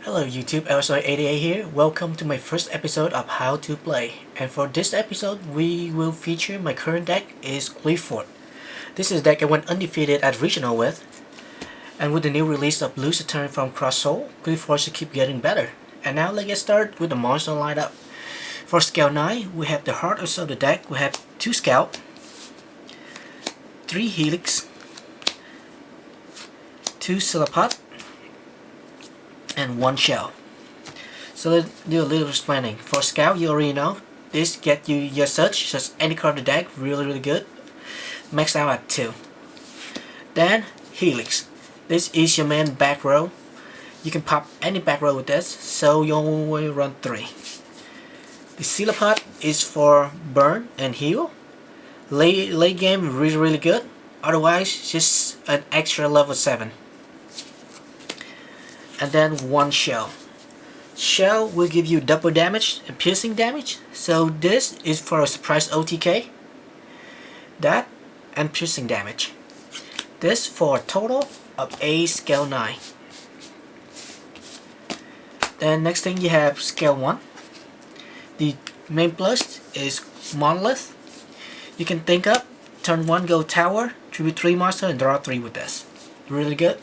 Hello YouTube, LSI88 here. Welcome to my first episode of How to Play. And for this episode, we will feature my current deck is Qliphort. This is a deck I went undefeated at Regional with. And with the new release of Blue Saturn from Cross Soul, Qliphort should keep getting better. And now let's get started with the monster lineup. For Scale 9, we have the heart of the deck. We have 2 Scout, 3 Helix, 2 Qliphort, and 1 shell. So let's do a little explaining. For Scout, you already know this get you your search, just any card of the deck, really good. Max out at 2. Then Helix. This is your main back row. You can pop any back row with this, so you only run 3. The Qliphort is for burn and heal. Late game really good. Otherwise, just an extra level 7. And then 1 shell. Shell will give you double damage and piercing damage. So this is for a surprise OTK. That and piercing damage. This for a total of a scale 9. Then next thing you have scale 1. The main plus is Monolith. You can think up, turn 1 go tower, tribute 3 monster and draw 3 with this. Really good.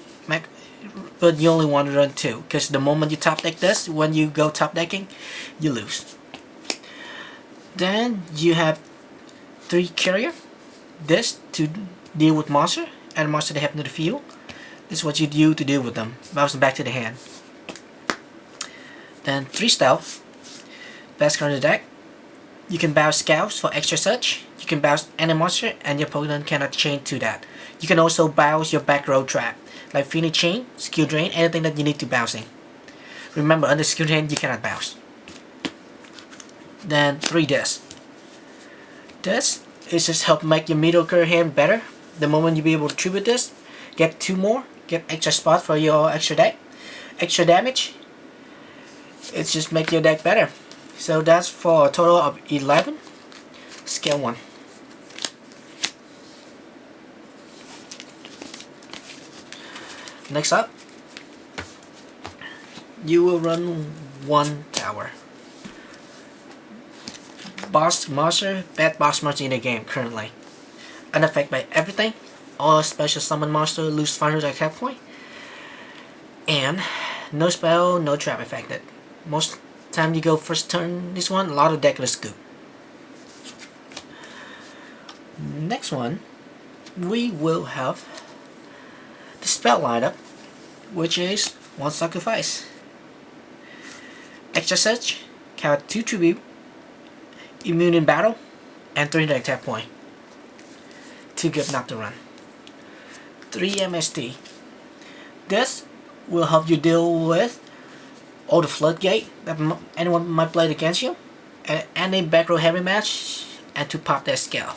But you only want to run 2, because the moment you top deck this, when you go top decking, you lose. Then you have 3 carrier. This to deal with monster and monster they happen to the field. This is what you do to deal with them. Bounce them back to the hand. Then 3 stealth. Best card in the deck. You can bounce scouts for extra search. You can bounce any monster and your opponent cannot chain to that. You can also bounce your back row trap, like Phoenix Chain, Skill Drain, anything that you need to bouncing. Remember, under Skill Drain you cannot bounce. Then 3 this. This is just help make your middle curve hand better. The moment you be able to tribute this, get 2 more, get extra spot for your extra deck, extra damage. It's just make your deck better. So that's for a total of 11. Scale 1. Next up, you will run 1 tower. Boss monster, bad boss monster in the game currently. Unaffected by everything. All special summon monster lose 500 attack point. And no spell, no trap affected. Most time you go first turn this one, a lot of deck will scoop. Next one, we will have the spell lineup, which is 1 sacrifice, extra search, count 2 tribute, immune in battle, and 300 attack point. 2 good not to run. 3 MST. This will help you deal with all the floodgate that anyone might play against you, and any back row heavy match, and to pop that scale.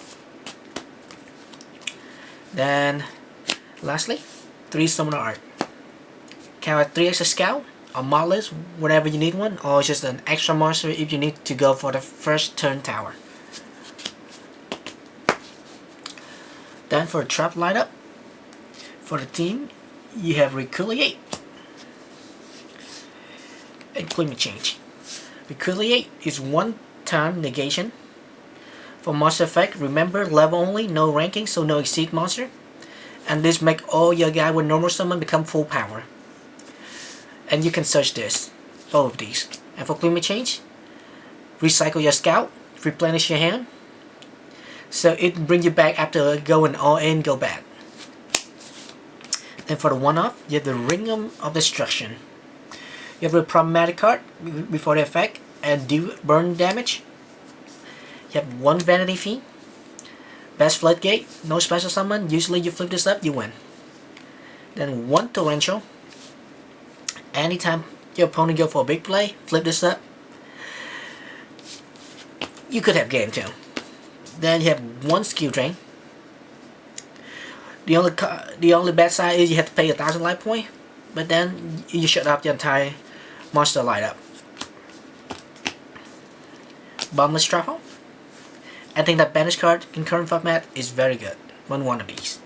Then lastly, 3 summoner art. Count 3 extra scout or monolith whenever you need one, or just an extra monster if you need to go for the first turn tower. Then for the trap lineup, for the team, you have Qliphort and Climate Change. Qliphort is 1 time negation. For monster effect, remember level only, no ranking, so no exceed monster. And this make all your guy with normal summon become full power. And you can search this, both of these. And for Climate Change, recycle your scout, replenish your hand. So it brings you back after going all in, go back. And for the one-off, you have the Ring of Destruction. You have a problematic card before the effect and do burn damage. You have 1 Vanity Fiend. Best Floodgate, no special summon. Usually you flip this up, you win. Then 1 Torrential. Anytime your opponent go for a big play, flip this up. You could have game 2. Then you have 1 Skill Drain. The only bad side is you have to pay 1,000 life point, but then you shut up the entire monster lineup. Bombless Truffle. I think that banish card in current format is very good. One of these.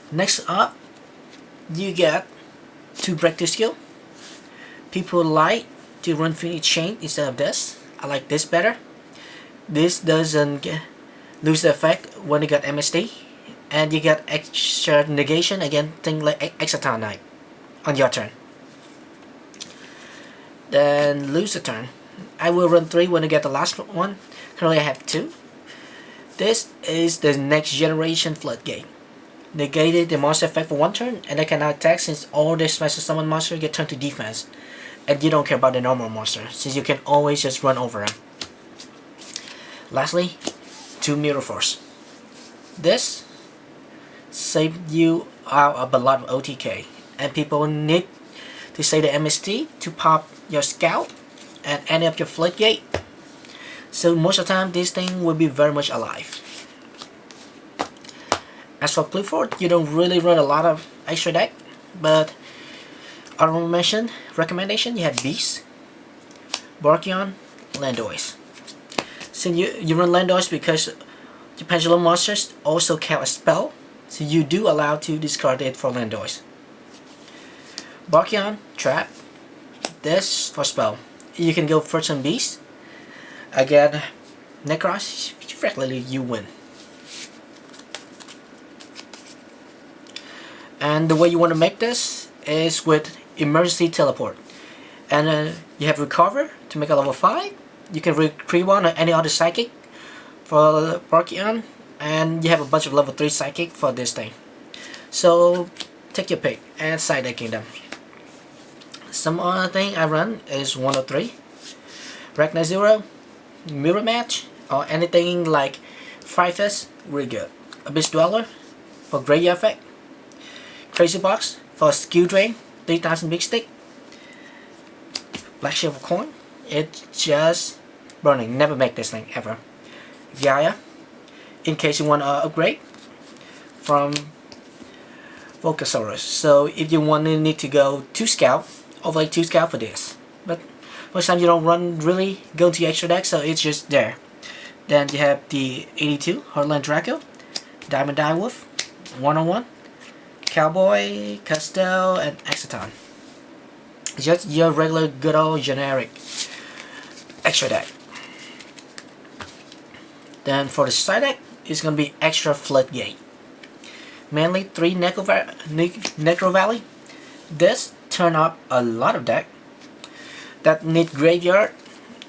Next up, you get 2 breakthrough skill, people like to run Phoenix Chain instead of this. I like this better. This doesn't lose the effect when you got MSD, and you get extra negation again, things like Exciton Knight on your turn. Then lose a turn. I will run 3 when I get the last one. Currently I have 2. This is the next generation Floodgate. Negated the monster effect for 1 turn, and they cannot attack since all the special summon monsters get turned to defense. And you don't care about the normal monster, since you can always just run over them. Lastly, 2 Mirror Force. This saved you out of a lot of OTK, and people need to say the MST to pop your Scout and end up your Floodgate. So most of the time this thing will be very much alive. As for Qliphort, you don't really run a lot of extra deck, but honorable mention, recommendation, you have Beast, Barkion, Landois. Since you run Landois because your Pendulum monsters also count as spell, so you do allow to discard it for Landois. Barkion, Trap, this for spell. You can go first on Beast. Again, Necros, frankly you win. And the way you want to make this is with Emergency Teleport. And you have Recover to make a level 5. You can recreate one or any other Psychic for Barkion. And you have a bunch of level 3 Psychic for this thing. So take your pick and side decking them. Some other thing I run is 103. Ragnar 0, Mirror Match, or anything like Frifus, really good. Abyss Dweller for Graveyard Effect. Crazy Box for Skill Drain, 3000 Big Stick. Black Shield Coin, it's just burning, never make this thing ever. Gaia, in case you want to upgrade from Volcasaurus. So if you want to need to go 2 Scout, overlay 2 Scout for this. But most time you don't run really go to extra deck, so it's just there. Then you have the 82 Heartland Draco, Diamond Direwolf, 101, Cowboy, Castell, and Exciton. Just your regular good old generic extra deck. Then for the side deck, it's gonna be extra Floodgate. Mainly 3 Necro Valley. This turn up a lot of deck that need Graveyard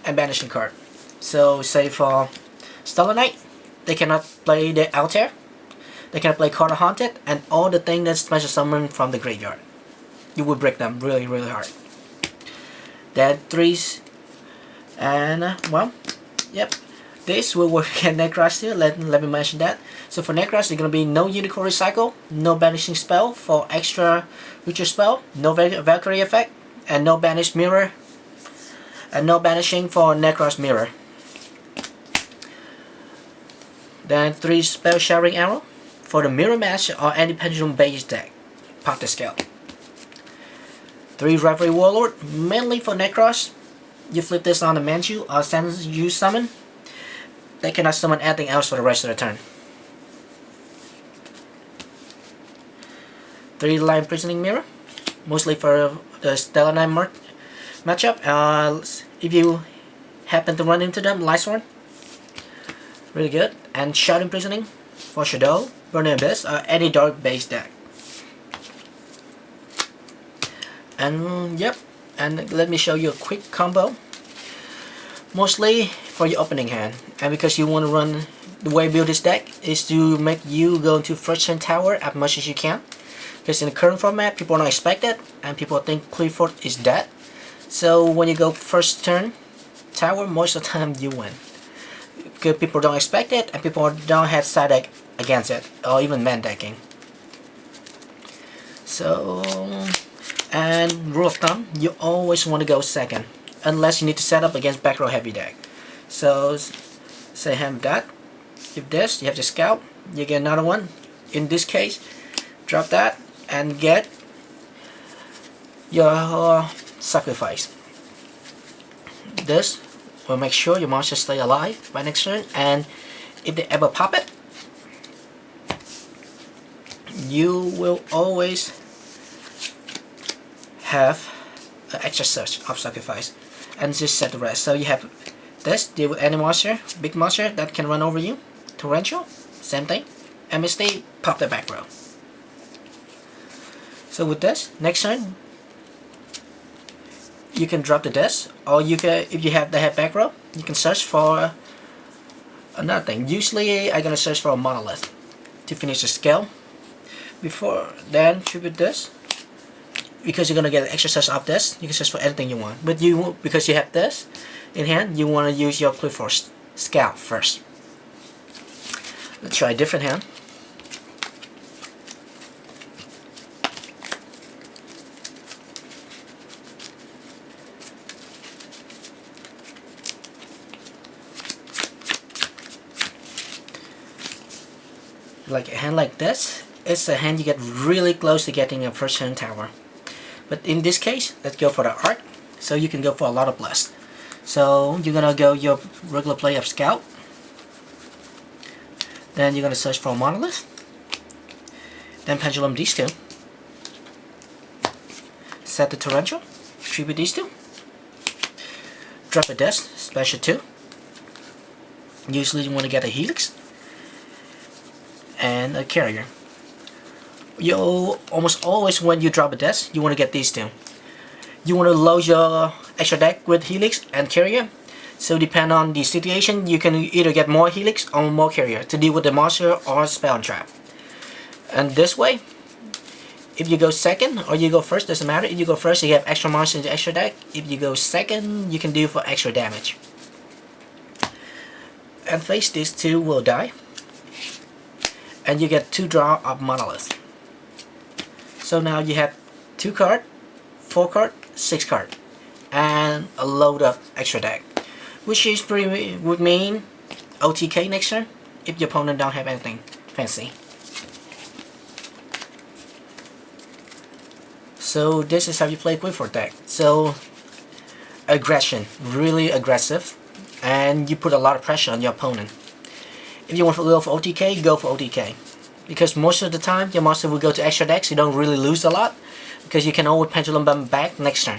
and Banishing card. So say for Stellar Knight, they cannot play the Altair, they cannot play Carter Haunted, and all the things that's special summoned from the graveyard. You would break them really hard. Then 3s, and well, yep, this will work at Necros too, let me mention that. So for Necros, there's going to be no Unicorn Recycle, no Banishing spell for extra Future spell, no Valkyrie effect, and no Banish Mirror, and no Banishing for Necros Mirror. Then 3 Spell Shattering Arrow for the Mirror Match or any Pendulum based deck. Pop the scale. 3 Reverie Warlord, mainly for Necros. You flip this on the Manchu or send you summon. They cannot summon anything else for the rest of the turn. 3 Lion Imprisoning Mirror, mostly for the Stellar Knight matchup. If you happen to run into them, Lysworn, really good. And Shadow Imprisoning for Shadow, Burning Abyss, or any dark based deck. And yep, and let me show you a quick combo. Mostly for your opening hand, and because you want to run the way you build this deck is to make you go into first turn tower as much as you can. Because in the current format, people don't expect it, and people think Qliphort is dead. So when you go first turn tower, most of the time you win. Because people don't expect it, and people don't have side deck against it, or even man decking. So, and rule of thumb, you always want to go second, unless you need to set up against back row heavy deck. So, say have that. If this, you have the Scout, you get another one. In this case, drop that and get your sacrifice. This will make sure your monsters stay alive by next turn, and if they ever pop it, you will always have extra search of sacrifice, and just set the rest. So you have this, deal with any monster, big monster that can run over you. Torrential, same thing. MSD, pop the back row. So with this, next turn, you can drop the disc, or you can, if you have the back row, you can search for another thing. Usually I'm gonna search for a monolith to finish the scale. Before then, tribute this, because you're gonna get an extra search of this, you can search for anything you want. But you, because you have this in hand, you want to use your Qliphort scale first. Let's try a different hand. Like a hand like this, it's a hand you get really close to getting a first turn tower. But in this case, let's go for the art, so you can go for a lot of blast. So you're gonna go your regular play of scout. Then you're gonna search for a monolith. Then pendulum these two. Set the torrential. Tribute these two. Drop a desk, special 2. Usually you want to get a helix and a carrier. You almost always, when you drop a desk, you want to get these two. You want to load your extra deck with helix and carrier. So depend on the situation, you can either get more helix or more carrier to deal with the monster or spell and trap. And this way, if you go second or you go first, doesn't matter. If you go first, you have extra monster in the extra deck. If you go second, you can do for extra damage. And face, these two will die. And you get 2 draw of monolith. So now you have 2 card, 4 card, 6 card, and a load of extra deck, which is pretty, would mean OTK next turn if your opponent don't have anything fancy. So this is how you play Qliphort deck. So aggression, really aggressive, and you put a lot of pressure on your opponent. If you want to go for OTK, go for OTK. Because most of the time, your monster will go to extra decks, you don't really lose a lot. Because you can always pendulum them back next turn.